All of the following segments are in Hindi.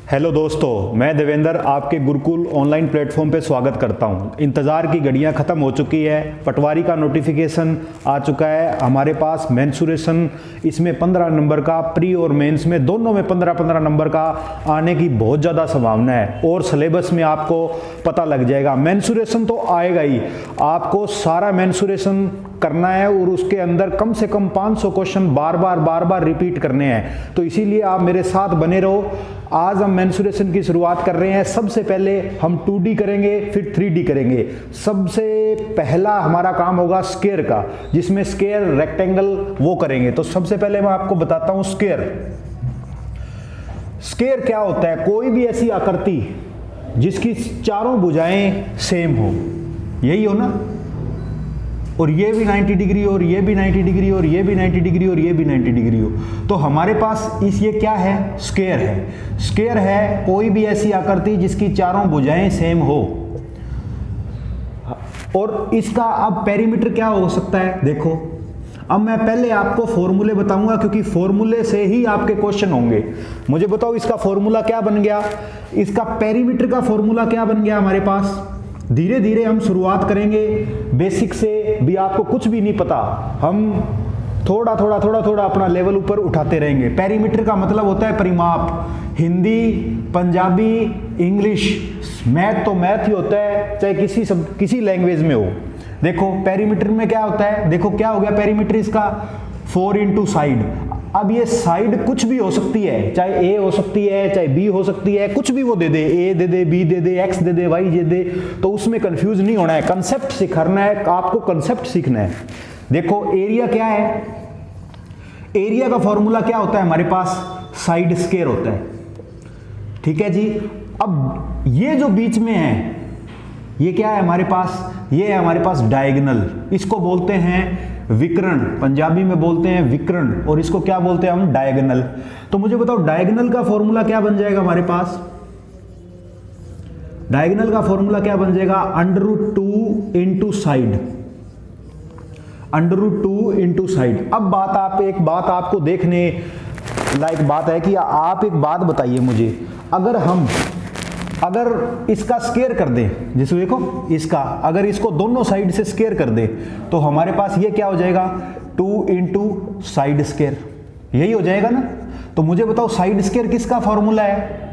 हेलो दोस्तों, मैं देवेंद्र आपके गुरुकुल ऑनलाइन प्लेटफॉर्म पे स्वागत करता हूं। इंतज़ार की घड़ियां ख़त्म हो चुकी है, पटवारी का नोटिफिकेशन आ चुका है हमारे पास। मेंसुरेशन इसमें 15 नंबर का, प्री और मेंस में दोनों में 15-15 नंबर का आने की बहुत ज़्यादा संभावना है और सिलेबस में आपको पता लग जाएगा। मेंसुरेशन तो आएगा ही, आपको सारा मेंसुरेशन करना है और उसके अंदर कम से कम 500 क्वेश्चन बार बार रिपीट करने हैं। तो इसीलिए आप मेरे साथ बने रहो। आज हम मेंसुरेशन की शुरुआत कर रहे हैं। सबसे पहले हम 2D करेंगे, फिर 3D करेंगे। सबसे पहला हमारा काम होगा स्क्वायर का, जिसमें स्क्वायर, रेक्टेंगल वो करेंगे। तो सबसे पहले मैं आपको बताता हूं स्क्वायर। स्क्वायर क्या होता है? कोई भी ऐसी आकृति जिसकी चारों भुजाएं सेम हो, यही हो ना, और ये भी 90 डिग्री और ये भी 90 डिग्री और ये भी 90 डिग्री और ये भी 90 डिग्री हो, तो हमारे पास ये क्या है? स्क्वायर है। स्क्वायर है कोई भी ऐसी आकृति जिसकी चारों भुजाएं सेम हो। और इसका अब पेरीमीटर क्या हो सकता है? देखो, अब मैं पहले आपको फॉर्मूले बताऊंगा, क्योंकि फॉर्मूले से ही आपके क्वेश्चन होंगे। मुझे बताओ इसका फॉर्मूला क्या बन गया, इसका पेरीमीटर का फॉर्मूला क्या बन गया हमारे पास। धीरे धीरे हम शुरुआत करेंगे, बेसिक से भी। आपको कुछ भी नहीं पता, हम थोड़ा थोड़ा अपना लेवल ऊपर उठाते रहेंगे। पेरीमीटर का मतलब होता है परिमाप। हिंदी, पंजाबी, इंग्लिश, मैथ तो मैथ ही होता है, चाहे किसी लैंग्वेज में हो। देखो पेरीमीटर में क्या होता है, देखो क्या हो गया पेरीमीटर इसका, 4 इंटू साइड। अब ये साइड कुछ भी हो सकती है, चाहे ए हो सकती है, चाहे बी हो सकती है, कुछ भी वो दे दे, ए दे दे, बी दे दे, एक्स दे दे, वाई दे दे, तो उसमें कंफ्यूज नहीं होना है। कंसेप्ट सिखाना है आपको, कंसेप्ट सीखना है। देखो एरिया क्या है, एरिया का फॉर्मूला क्या होता है हमारे पास? साइड स्क्वायर होता है। ठीक है जी। अब ये जो बीच में है, ये क्या है हमारे पास? ये है हमारे पास डायगोनल। इसको बोलते हैं विकर्ण, पंजाबी में बोलते हैं विकर्ण, और इसको क्या बोलते हैं हम? डायगोनल। तो मुझे बताओ डायगोनल का फॉर्मूला क्या बन जाएगा हमारे पास? डायगोनल का फॉर्मूला क्या बन जाएगा? √2 इंटू साइड, √2 इंटू साइड। अब एक बात आपको देखने लायक बात है कि आप एक बात बताइए मुझे, अगर इसका स्क्वायर कर दें, जैसे देखो इसका, अगर इसको दोनों साइड से स्क्वायर कर दे तो हमारे पास ये क्या हो जाएगा? 2 इंटू साइड स्क्वायर, यही हो जाएगा ना। तो मुझे बताओ साइड स्क्वायर किसका फॉर्मूला है?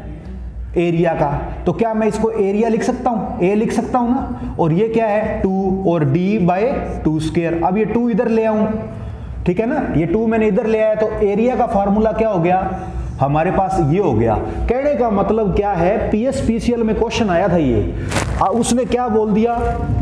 एरिया का। तो क्या मैं इसको एरिया लिख सकता हूं? ए लिख सकता हूं ना। और ये क्या है? 2 और d/2 स्क्वायर। अब ये 2 इधर ले आऊं, ठीक है ना, ये 2 मैंने इधर ले आया, तो एरिया का फॉर्मूला क्या हो गया हमारे पास? ये हो गया। कहने का मतलब क्या है, पीएसपीसीएल में क्वेश्चन आया था ये, उसने क्या बोल दिया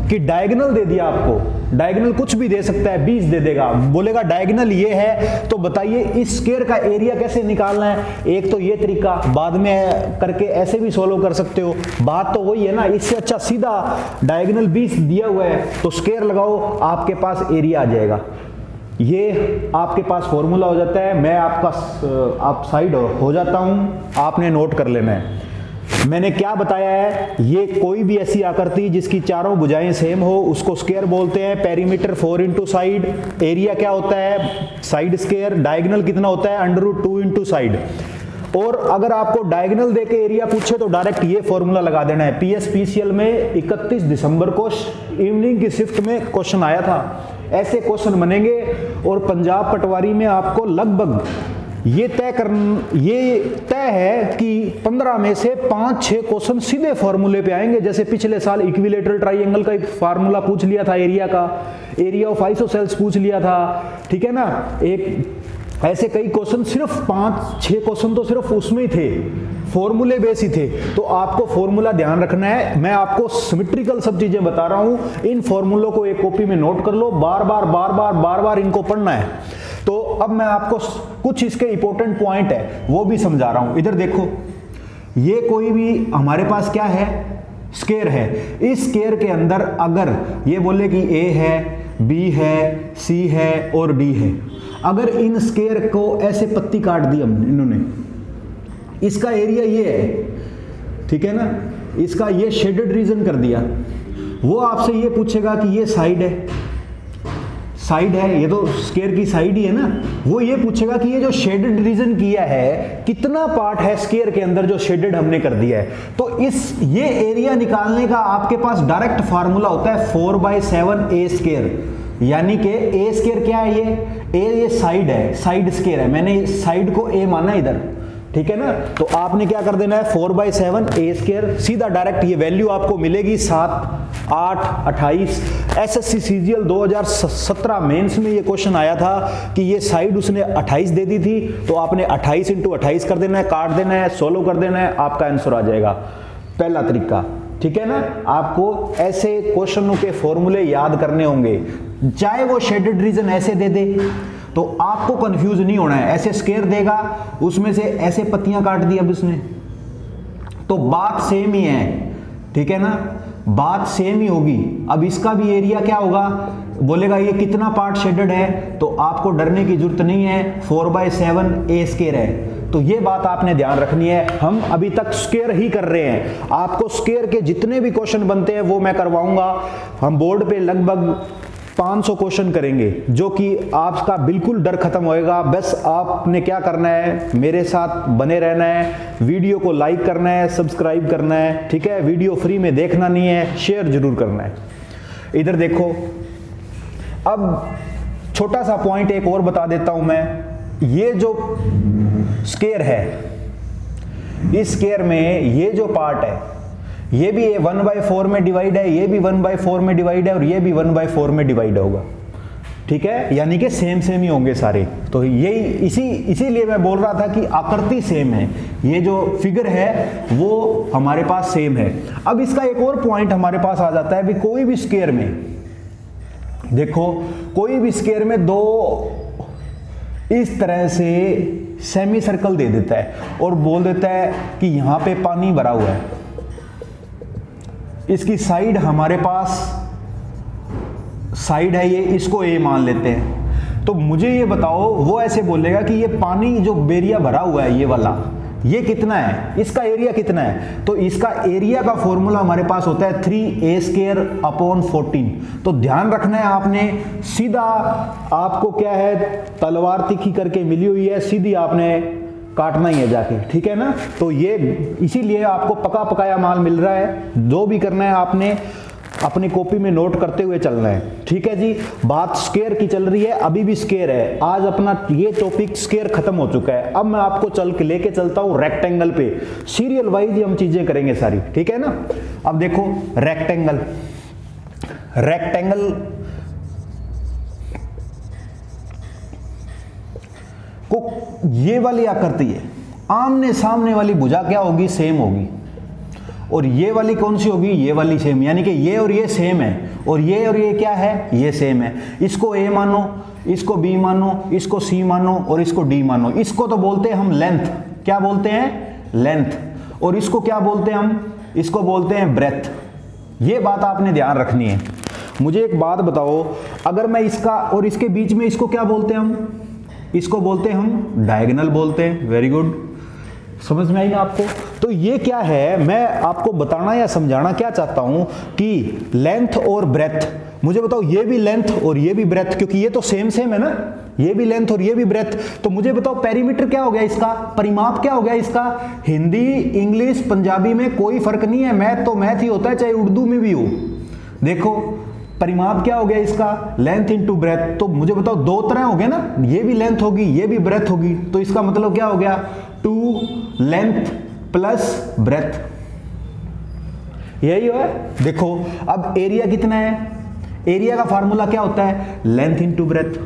कि डायगोनल दे दिया आपको। डायगोनल कुछ भी दे सकता है, 20 दे देगा, बोलेगा डायगोनल ये है, तो बताइए इस स्क्वायर का एरिया कैसे निकालना है? एक तो ये तरीका, बाद में करके ऐसे भी सोल्व कर सकते हो। बात तो वही है ना, इससे अच्छा सीधा डायगोनल 20 दिया हुआ है तो स्क्वायर लगाओ, आपके पास एरिया आ जाएगा। ये आपके पास फॉर्मूला हो जाता है। मैं आप साइड हो जाता हूं, आपने नोट कर लेना है। मैंने क्या बताया है? ये कोई भी ऐसी आकृति जिसकी चारों भुजाएं सेम हो उसको स्क्वायर बोलते हैं। पेरीमीटर 4 इंटू साइड, एरिया क्या होता है? Side square. डायगोनल कितना होता है? √2 इंटू साइड। और अगर आपको डायगोनल देके एरिया पूछे तो डायरेक्ट ये फॉर्मूला लगा देना है। पीएसपीसीएल में 31 दिसंबर को इवनिंग की शिफ्ट में क्वेश्चन आया था। ऐसे क्वेश्चन बनेंगे और पंजाब पटवारी में आपको लगभग ये तय है कि 15 में से 5-6 क्वेश्चन सीधे फॉर्मूले पे आएंगे। जैसे पिछले साल इक्विलेटरल ट्राइंगल का एक फार्मूला पूछ लिया था, एरिया का, एरिया ऑफ आइसोसेल्स पूछ लिया था, ठीक है ना। एक ऐसे कई क्वेश्चन, सिर्फ 5-6 क्वेश्चन तो सिर्फ उसमें ही थे, फॉर्मूले बेस ही थे। तो आपको फॉर्मूला ध्यान रखना है। मैं आपको सिमेट्रिकल सब चीजें बता रहा हूं, इन फॉर्मूलों को एक कॉपी में नोट कर लो, बार बार इनको पढ़ना है। तो अब मैं आपको कुछ इसके इंपॉर्टेंट पॉइंट है वो भी समझा रहा हूं। इधर देखो, ये कोई भी हमारे पास क्या है? स्क्वायर है। इस स्क्वायर के अंदर अगर ये बोले कि ए है, बी है, सी है और डी है, अगर इन स्क्वायर को ऐसे पत्ती काट दी इन्होंने, इसका एरिया ये है, ठीक है ना, इसका ये शेडेड रीजन कर दिया, वो आपसे ये पूछेगा कि ये साइड है, साइड है, ये तो स्क्वायर की साइड ही है ना, वो ये पूछेगा कि ये जो शेडेड रीजन किया है कितना पार्ट है स्क्वायर के अंदर जो शेडेड हमने कर दिया है। तो ये एरिया निकालने का आपके पास डायरेक्ट फार्मूला होता है 4/7 ए स्क्वायर, यानी कि ए स्क्वायर क्या है, ये साइड है, साइड स्क्वायर है, मैंने साइड को ए माना इधर, ठीक है ना। तो आपने क्या कर देना है 4/7 ए स्क्वायर, सीधा डायरेक्ट ये वैल्यू आपको मिलेगी 7, 8, 28। एसएससी सीजीएल 2017 मेंस में ये क्वेश्चन आया था कि ये साइड उसने 28 दे दी थी, तो आपने 28 × 28 कर देना है, काट देना है, सोल्व कर देना है, आपका आंसर आ जाएगा। पहला तरीका, ठीक है ना। आपको ऐसे क्वेश्चनों के फॉर्मूले याद करने होंगे, चाहे वो शेडेड रीजन ऐसे दे दे तो आपको कंफ्यूज नहीं होना है। ऐसे स्क्वायर देगा, उसमें से ऐसे पत्तियां काट दी अब उसने, तो बात सेम ही है, ठीक है ना, बात सेम ही होगी। अब इसका भी एरिया क्या होगा, बोलेगा ये कितना पार्ट शेडेड है, तो आपको डरने की जरूरत नहीं है, 4/7 ए स्क्वायर है। तो ये बात आपने ध्यान रखनी है। हम अभी तक स्क्वायर ही कर रहे हैं, आपको स्क्वायर के जितने भी क्वेश्चन बनते हैं वो मैं करवाऊंगा। हम बोर्ड पे लगभग 500 क्वेश्चन करेंगे, जो कि आपका बिल्कुल डर खत्म होएगा। बस आपने क्या करना है, मेरे साथ बने रहना है, वीडियो को लाइक करना है, सब्सक्राइब करना है, ठीक है। वीडियो फ्री में देखना नहीं है, शेयर जरूर करना है। इधर देखो, अब छोटा सा पॉइंट एक और बता देता हूं मैं। ये जो स्क्वायर है, इस स्क्वायर में ये जो पार्ट है, ये भी 1/4 में डिवाइड है, ये भी 1/4 में डिवाइड है, और ये भी 1/4 में डिवाइड होगा, ठीक है, यानी कि सेम ही होंगे सारे। तो यही इसीलिए मैं बोल रहा था कि आकृति सेम है, ये जो फिगर है वो हमारे पास सेम है। अब इसका एक और पॉइंट हमारे पास आ जाता है भी, कोई भी स्क्वायर में देखो, कोई भी स्क्वायर में दो इस तरह से सेमी सर्कल दे देता है और बोल देता है कि यहां पे पानी भरा हुआ है, इसकी साइड हमारे पास साइड है, ये इसको ए मान लेते हैं। तो मुझे ये बताओ, वो ऐसे बोलेगा कि ये पानी जो बेरिया भरा हुआ है ये वाला, ये कितना है, इसका एरिया कितना है। तो इसका एरिया का फॉर्मूला हमारे पास होता है 3a²/14। तो ध्यान रखना है आपने, सीधा आपको क्या है, तलवार तीखी करके मिली हुई है, सीधी आपने काटना ही है जाके, ठीक है ना। तो ये इसीलिए आपको पका पकाया माल मिल रहा है, जो भी करना है आपने अपनी कॉपी में नोट करते हुए चलना है, ठीक है जी। बात स्क्वायर की चल रही है, अभी भी स्क्वायर है। आज अपना ये टॉपिक स्क्वायर खत्म हो चुका है। अब मैं आपको लेके चलता हूं रेक्टेंगल पे, सीरियल वाइज हम चीजें करेंगे सारी, ठीक है ना। अब देखो रेक्टेंगल को ये वाली आकृति है, आमने सामने वाली भुजा क्या होगी, सेम होगी, और ये वाली कौन सी होगी, ये वाली सेम, यानी कि ये और ये सेम है, और ये क्या है, ये सेम है। इसको ए मानो, इसको बी मानो, इसको सी मानो, और इसको डी मानो। इसको तो बोलते हैं हम लेंथ, क्या बोलते हैं, लेंथ। और इसको क्या बोलते हैं हम, इसको बोलते हैं ब्रेथ। ये बात आपने ध्यान रखनी है। मुझे एक बात बताओ, अगर मैं इसका और इसके बीच में, इसको क्या बोलते हैं हम, इसको बोलते हैं हम डायगोनल बोलते हैं। वेरी गुड, समझ में आई ना आपको। तो ये क्या है, मैं आपको बताना या समझाना क्या चाहता हूं कि लेंथ और ब्रेथ, मुझे बताओ ये भी लेंथ और ये भी ब्रेथ, क्योंकि ये तो सेम है ना, ये भी लेंथ और ये भी ब्रेथ। तो मुझे बताओ पेरीमीटर क्या हो गया इसका, परिमाप क्या हो गया इसका। हिंदी, इंग्लिश, पंजाबी में कोई फर्क नहीं है, मैथ तो मैथ ही होता है, चाहे उर्दू में भी हो। देखो परिमाप क्या हो गया इसका, लेंथ इंटू ब्रेथ। तो मुझे बताओ दो तरह हो गए ना, ये भी लेंथ होगी, ये भी ब्रेथ होगी। तो इसका मतलब क्या हो गया, 2 लेंथ प्लस ब्रेथ, यही है। देखो अब एरिया कितना है, एरिया का फार्मूला क्या होता है, लेंथ इंटू ब्रेथ।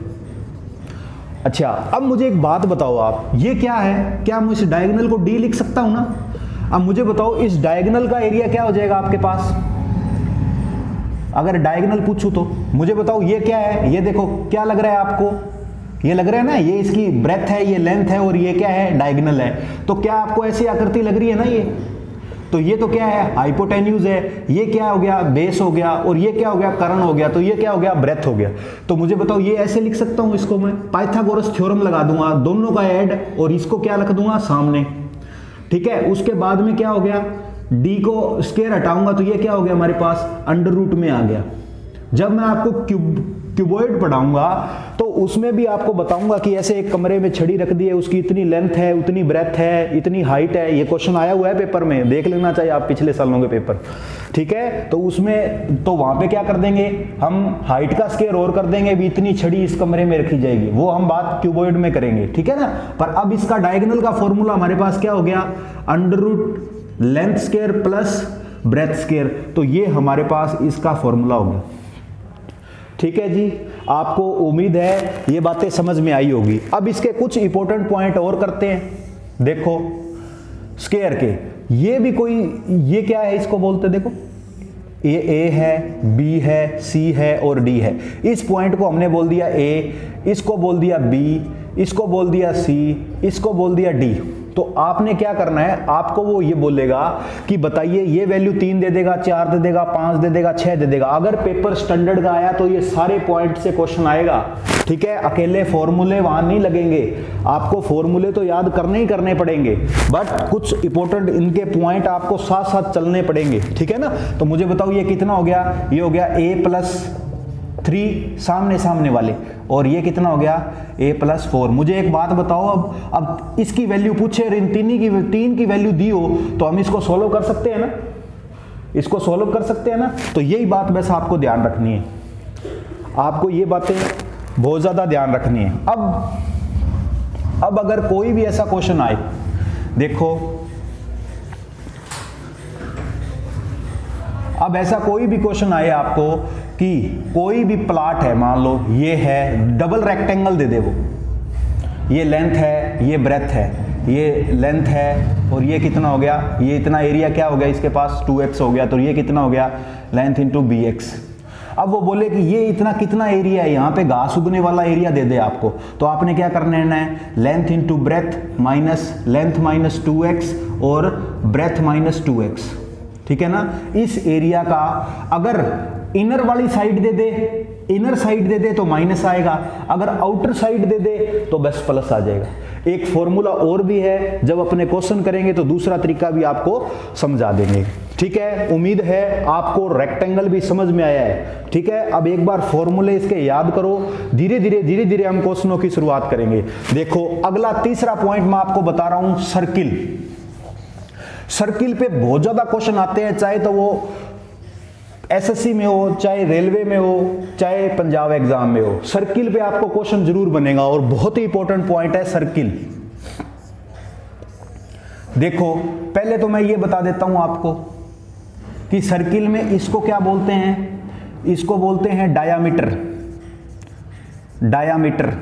अच्छा अब मुझे एक बात बताओ आप, ये क्या है, क्या मैं इस डायगोनल को डी लिख सकता हूं ना। अब मुझे बताओ इस डायगोनल का एरिया क्या हो जाएगा आपके पास, अगर डायगोनल पूछूं तो मुझे बताओ ये क्या है। ये देखो क्या लग रहा है आपको, ये लग रहा है ना, ये इसकी ब्रेथ है, ये लेंथ है, और ये क्या है, डायगोनल है। तो क्या आपको ऐसी आकृति लग रही है ना ये, तो ये तो क्या है, हाइपोटेन्यूज है। ये क्या हो गया, बेस हो गया, और ये क्या हो गया, कर्ण हो गया। तो ये क्या हो गया, ब्रेथ हो गया। तो मुझे बताओ ये ऐसे लिख सकता हूं, इसको मैं पाइथागोरस थ्योरम लगा दूंगा, दोनों का ऐड, और इसको क्या रख दूंगा सामने, ठीक है। उसके बाद में क्या हो गया, डी को स्क्वायर हटाऊंगा तो ये क्या हो गया हमारे पास, अंडर रूट में आ गया। जब मैं आपको क्यूबॉइड पढ़ाऊंगा तो उसमें भी आपको बताऊंगा कि ऐसे एक कमरे में छड़ी रख दी है, उसकी इतनी लेंथ है, उतनी ब्रेथ है, इतनी हाइट है। ये क्वेश्चन आया हुआ है पेपर में, देख लेना चाहिए आप पिछले सालों के पेपर, ठीक है। तो उसमें तो वहां पे क्या कर देंगे हम, हाइट का स्केयर और कर देंगे, भी इतनी छड़ी इस कमरे में रखी जाएगी, वो हम बात क्यूबॉइड में करेंगे, ठीक है ना। पर अब इसका डायगोनल का फॉर्मूला हमारे पास क्या हो गया, under root length square plus breadth square, तो ये हमारे पास इसका फॉर्मूला हो गया, ठीक है जी। आपको उम्मीद है ये बातें समझ में आई होगी। अब इसके कुछ इंपॉर्टेंट पॉइंट और करते हैं। देखो स्केयर के ये भी कोई, ये क्या है इसको बोलते, देखो ये ए है, बी है, सी है और डी है। इस पॉइंट को हमने बोल दिया ए, इसको बोल दिया बी, इसको बोल दिया सी, इसको बोल दिया डी। तो आपने क्या करना है, आपको वो ये बोलेगा कि बताइए ये वैल्यू 3 दे देगा, 4 दे देगा, 5 दे देगा, 6 दे देगा। अगर पेपर स्टैंडर्ड का आया तो ये सारे पॉइंट से क्वेश्चन आएगा, ठीक है। अकेले फॉर्मूले वहां नहीं लगेंगे, आपको फॉर्मूले तो याद करने ही करने पड़ेंगे, बट कुछ इंपॉर्टेंट इनके पॉइंट आपको साथ साथ चलने पड़ेंगे, ठीक है ना। तो मुझे बताओ ये कितना हो गया, ये हो गया a+3 सामने सामने वाले, और ये कितना हो गया a+4। मुझे एक बात बताओ, अब इसकी वैल्यू पूछे और इन तीन की वैल्यू दी हो तो हम इसको सोल्व कर सकते हैं ना, इसको सोल्व कर सकते हैं ना। तो यही बात बस आपको ध्यान रखनी है, आपको ये बातें बहुत ज्यादा ध्यान रखनी है। अब अगर कोई भी ऐसा क्वेश्चन आए, देखो अब ऐसा कोई भी क्वेश्चन आए आपको कि कोई भी प्लॉट है, मान लो ये है, डबल रेक्टेंगल दे दे वो, ये लेंथ है, ये ब्रेथ है, ये लेंथ है और ये कितना हो गया, ये इतना एरिया क्या हो गया इसके पास 2x हो गया, तो ये कितना हो गया लेंथ इंटू bx। अब वो बोले कि ये इतना कितना एरिया है, यहाँ पे घास उगने वाला एरिया दे दे आपको, तो आपने क्या करना है, length into breadth minus length minus 2x और ब्रेथ माइनस 2x, ठीक है ना। इस एरिया का अगर इनर वाली साइड दे दे, इनर साइड दे दे तो माइनस आएगा, अगर आउटर साइड दे दे तो बस प्लस आ जाएगा। एक फॉर्मूला और भी है, जब अपने क्वेश्चन करेंगे तो दूसरा तरीका भी आपको समझा देंगे, ठीक है। उम्मीद है आपको रेक्टेंगल भी समझ में आया है, ठीक है। अब एक बार फॉर्मूले इसके याद करो, धीरे धीरे हम क्वेश्चनों की शुरुआत करेंगे। देखो अगला तीसरा पॉइंट मैं आपको बता रहा हूं, सर्किल। सर्किल पे बहुत ज्यादा क्वेश्चन आते हैं, चाहे तो वो एसएससी में हो, चाहे रेलवे में हो, चाहे पंजाब एग्जाम में हो, सर्किल पे आपको क्वेश्चन जरूर बनेगा और बहुत ही इंपॉर्टेंट पॉइंट है सर्किल। देखो पहले तो मैं ये बता देता हूं आपको कि सर्किल में इसको क्या बोलते हैं, इसको बोलते हैं डायामीटर, डायामीटर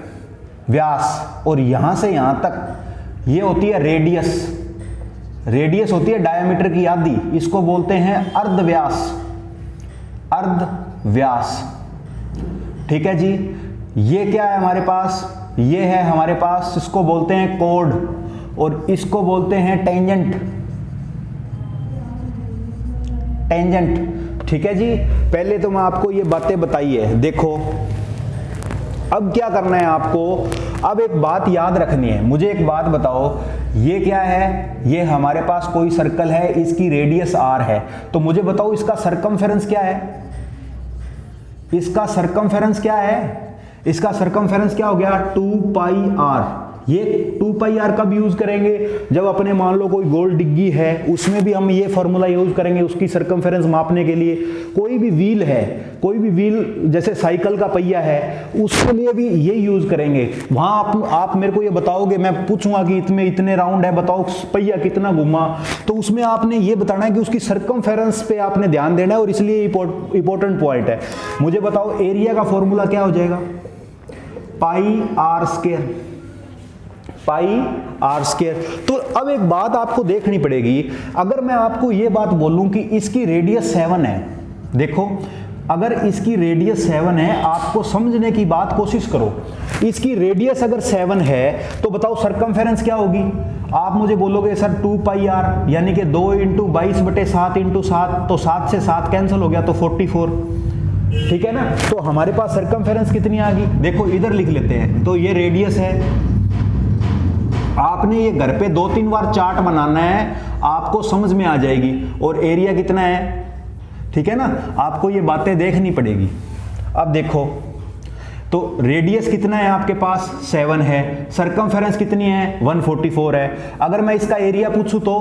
व्यास, और यहां से यहां तक ये होती है रेडियस, रेडियस होती है डायामीटर की आधी, इसको बोलते हैं अर्धव्यास, अर्धव्यास, ठीक है जी। ये क्या है हमारे पास, ये है हमारे पास, इसको बोलते हैं कोड और इसको बोलते हैं टेंजेंट, टेंजेंट, ठीक है जी। पहले तो मैं आपको ये बातें बताई है। देखो अब क्या करना है आपको, अब एक बात याद रखनी है। मुझे एक बात बताओ, ये क्या है, ये हमारे पास कोई सर्कल है, इसकी रेडियस r है, तो मुझे बताओ इसका सरकमफेरेंस क्या है, इसका सरकमफेरेंस क्या है, इसका सरकमफेरेंस क्या हो गया 2πr। ये 2πr कब यूज करेंगे, जब अपने मान लो कोई गोल डिग्गी है, उसमें भी हम ये फॉर्मूला यूज करेंगे उसकी सरकमफेरेंस मापने के लिए। कोई भी व्हील है, कोई भी व्हील जैसे साइकिल का पहिया है, उसके लिए भी ये यूज करेंगे। वहां आप मेरे को ये बताओगे, मैं पूछूंगा कि इसमें इतने राउंड है, बताओ पहिया कितना घुमा, तो उसमें आपने ये बताना है कि उसकी सरकमफेरेंस पे आपने ध्यान देना है, और इसलिए इंपॉर्टेंट पॉइंट है। मुझे बताओ एरिया का फॉर्मूला क्या हो जाएगा, πr², πr²। तो अब एक बात आपको देखनी पड़ेगी, अगर मैं आपको ये बात बोलूं कि इसकी रेडियस 7 है, देखो अगर इसकी रेडियस 7 है, आपको समझने की बात कोशिश करो, इसकी रेडियस अगर 7 है तो बताओ सरकमफेरेंस क्या होगी। आप मुझे बोलोगे सर 2πr यानी कि 2 × 22/7 × 7, तो 7 से 7 कैंसिल हो गया तो 44, ठीक है ना। तो हमारे पास सरकमफेरेंस कितनी आ गई, देखो इधर लिख लेते हैं। तो ये रेडियस है, आपने ये घर पे 2-3 बार चार्ट बनाना है, आपको समझ में आ जाएगी। और एरिया कितना है, ठीक है ना, आपको ये बातें देखनी पड़ेगी। अब देखो तो रेडियस कितना है आपके पास 7 है, सरकमफेरेंस कितनी है 144 है। अगर मैं इसका एरिया पूछूं तो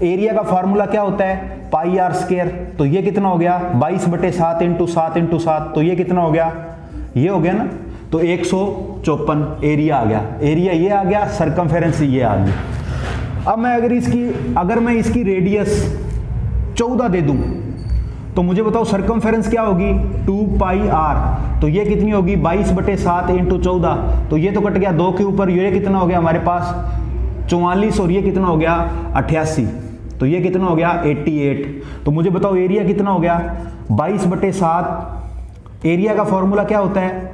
एरिया का फॉर्मूला क्या होता है पाई आर स्क्वायर, तो ये कितना हो गया 22/7 इंटू 7 इंटू 7, तो ये कितना हो गया, ये हो गया ना, तो 154 एरिया आ गया, एरिया ये आ गया, सरकमफेरेंस ये आ गई। अब मैं अगर मैं इसकी रेडियस 14 दे दूं तो मुझे बताओ सरकमफेरेंस क्या होगी 2 पाई आर, तो ये कितनी होगी 22/7 इंटू 14, तो ये तो कट गया 2 के ऊपर, ये कितना हो गया हमारे पास 44 और ये कितना हो गया 88, तो ये कितना हो गया 88। तो मुझे बताओ एरिया कितना हो गया 22/7, एरिया का फॉर्मूला क्या होता है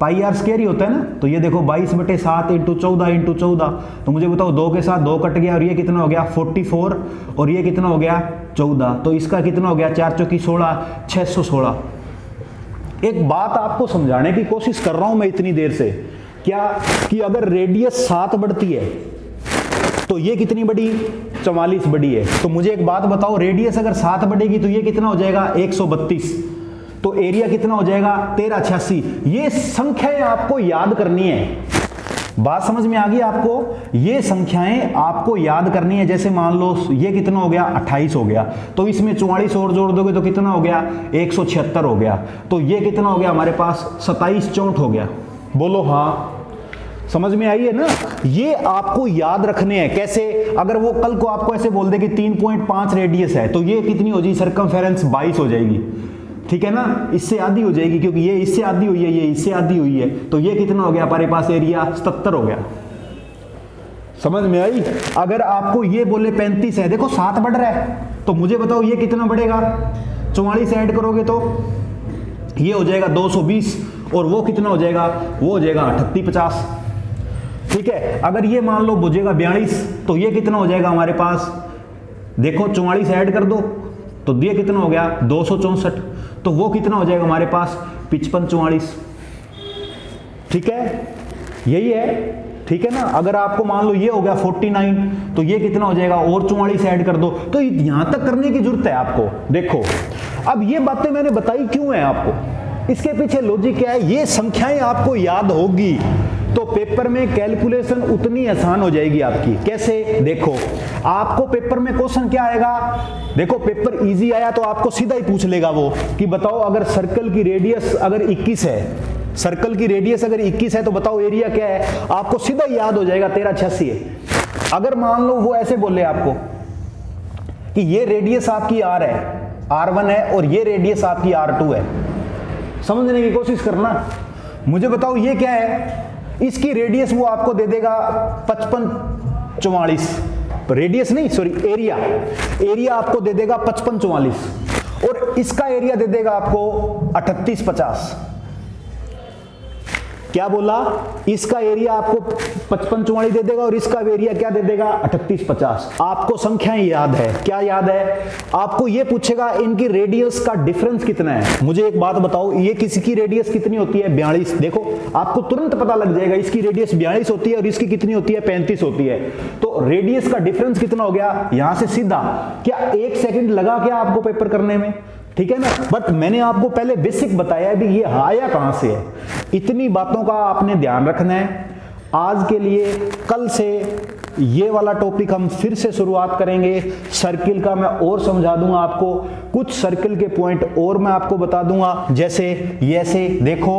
पाई आर स्क्वायर ही होता है ना, तो ये देखो 22/7 इंटू 14 इंटू 14, तो मुझे बताओ 2 के साथ 2 कट गया और ये कितना हो गया 44 और ये कितना हो गया 14, तो इसका कितना हो गया 4 चौकी 16, 616। एक बात आपको समझाने की कोशिश कर रहा हूं मैं इतनी देर से, क्या कि अगर रेडियस 7 बढ़ती है तो ये कितनी बड़ी 44 बड़ी है, तो मुझे एक बात बताओ रेडियस अगर 7 बढ़ेगी तो ये कितना हो जाएगा 132, तो एरिया कितना हो जाएगा 1386। ये संख्याएं आपको याद करनी है, बात समझ में आ गई आपको, ये संख्याएं आपको याद करनी है। जैसे मान लो ये कितना हो गया 28 हो गया, तो इसमें 44 और जोड़ दोगे तो कितना हो गया 176 हो गया, तो ये कितना हो गया हमारे पास 27 64 हो गया। बोलो हाँ, समझ में आई है ना। ये आपको याद रखने हैं कैसे, अगर वो कल को आपको ऐसे बोल दे कि 3.5 रेडियस है तो ये कितनी हो जाएगी सरकमफेरेंस 22 हो जाएगी, ठीक है ना, इससे आधी हो जाएगी क्योंकि ये इससे आधी हुई है, ये इससे आधी हुई है, तो ये कितना हो गया हमारे पास एरिया 77 हो गया। समझ में आई। अगर आपको ये बोले 35 है, देखो 7 बढ़ रहा है, तो मुझे बताओ ये कितना बढ़ेगा 44 ऐड करोगे तो ये हो जाएगा 220 और वो कितना हो जाएगा, वो हो जाएगा 3850, ठीक है। अगर ये मान लो बुझेगा 42 तो ये कितना हो जाएगा हमारे पास, देखो 44 ऐड कर दो तो ये कितना हो गया 264, तो वो कितना हो जाएगा हमारे पास 55 44, ठीक है, यही है, ठीक है ना। अगर आपको मान लो ये हो गया 49 तो ये कितना हो जाएगा और 44 ऐड कर दो, तो यहां तक करने की जरूरत है आपको। देखो अब ये बातें मैंने बताई क्यों है आपको, इसके पीछे लॉजिक क्या है, ये संख्याएं आपको याद होगी तो पेपर में कैलकुलेशन उतनी आसान हो जाएगी आपकी। कैसे, देखो आपको पेपर में क्वेश्चन क्या आएगा, देखो पेपर इजी आया तो आपको सीधा ही पूछ लेगा वो कि बताओ अगर सर्कल की रेडियस अगर 21 है, सर्कल की रेडियस अगर 21 है तो बताओ एरिया क्या है, आपको सीधा ही याद हो जाएगा 1386 है। अगर मान लो वो ऐसे बोले आपको कि ये रेडियस आपकी R है, R1 है और ये रेडियस आपकी R2 है, समझने की कोशिश करना। मुझे बताओ ये क्या है, इसकी रेडियस वो आपको दे देगा 55 44, रेडियस नहीं सॉरी एरिया, एरिया आपको दे देगा 55 44 और इसका एरिया दे देगा आपको 38 50। क्या बोला, इसका एरिया आपको 55 44 दे देगा और इसका एरिया क्या दे देगा 38 50। आपको संख्याएं याद है, क्या याद है, आपको ये पूछेगा इनकी रेडियस का डिफरेंस कितना है। मुझे एक बात बताओ, ये किसी की रेडियस कितनी होती है 42, देखो आपको तुरंत पता लग जाएगा इसकी रेडियस 42 होती है और इसकी कितनी होती है 35 होती है, तो रेडियस का डिफरेंस कितना हो गया, यहां से सीधा क्या 1 सेकंड लगा क्या आपको पेपर करने में, ठीक है ना। बट मैंने आपको पहले बेसिक बताया भी ये आया कहां से है, इतनी बातों का आपने ध्यान रखना है। आज के लिए कल से ये वाला टॉपिक हम फिर से शुरुआत करेंगे, सर्किल का मैं और समझा दूंगा आपको, कुछ सर्किल के पॉइंट और मैं आपको बता दूंगा, जैसे ऐसे देखो,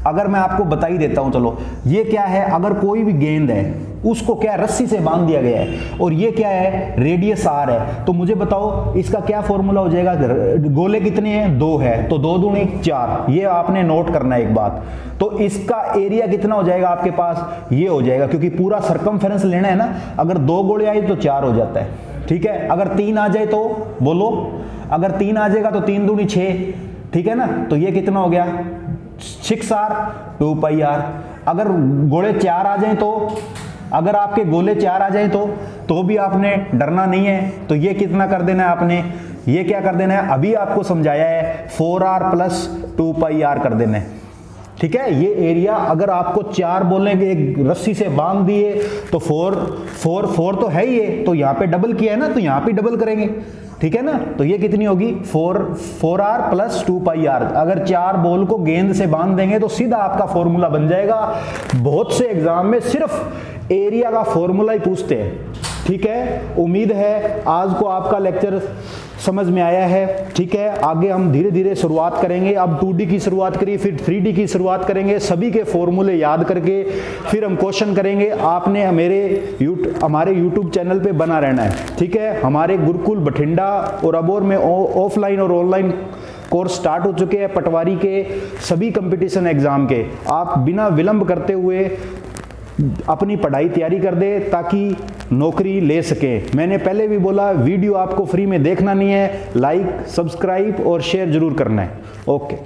अगर मैं आपको बता ही देता हूं, चलो ये क्या है, अगर कोई भी गेंद है उसको क्या रस्सी से बांध दिया गया है और ये क्या है रेडियस R है, तो मुझे बताओ इसका क्या फॉर्मूला हो जाएगा, गोले कितने हैं 2 है तो 2 दूनी 4, ये आपने नोट करना है एक बात। तो इसका एरिया कितना हो जाएगा आपके पास, ये हो जाएगा, क्योंकि पूरा सरकमफेरेंस लेना है ना, अगर 2 गोले आए तो 4 हो जाता है, ठीक है। अगर 3 आ जाए तो बोलो, अगर 3 आ जाएगा तो 3 दूनी 6, ठीक है ना, तो ये कितना हो गया 6R 2 पाई R। अगर गोले 4 आ जाए तो, अगर आपके गोले 4 आ जाए तो भी आपने डरना नहीं है, तो ये कितना कर देना है आपने, ये क्या कर देना है, अभी आपको समझाया है 4R + 2 पाई R कर देना है, ठीक है। ये एरिया अगर आपको 4 बोलेंगे, एक रस्सी से बांध दिए तो 4 तो है ही है, तो यहाँ पे डबल किया है ना, तो यहाँ पे डबल करेंगे, ठीक है ना। तो ये कितनी होगी 4r प्लस 2πr। अगर 4 बॉल को गेंद से बांध देंगे तो सीधा आपका फॉर्मूला बन जाएगा। बहुत से एग्जाम में सिर्फ एरिया का फॉर्मूला ही पूछते हैं, ठीक है। उम्मीद है आज को आपका लेक्चर समझ में आया है, ठीक है। आगे हम धीरे धीरे शुरुआत करेंगे। अब 2D की शुरुआत करिए, फिर 3D की शुरुआत करेंगे, सभी के फॉर्मूले याद करके फिर हम क्वेश्चन करेंगे। आपने हमारे YouTube चैनल पे बना रहना है, ठीक है। हमारे गुरुकुल बठिंडा और अबोर में ऑफलाइन और ऑनलाइन कोर्स स्टार्ट हो चुके हैं पटवारी के, सभी कंपटीशन एग्जाम के। आप बिना विलंब करते हुए अपनी पढ़ाई तैयारी कर दे ताकि नौकरी ले सके। मैंने पहले भी बोला, वीडियो आपको फ्री में देखना नहीं है, लाइक, सब्सक्राइब और शेयर जरूर करना है। ओके।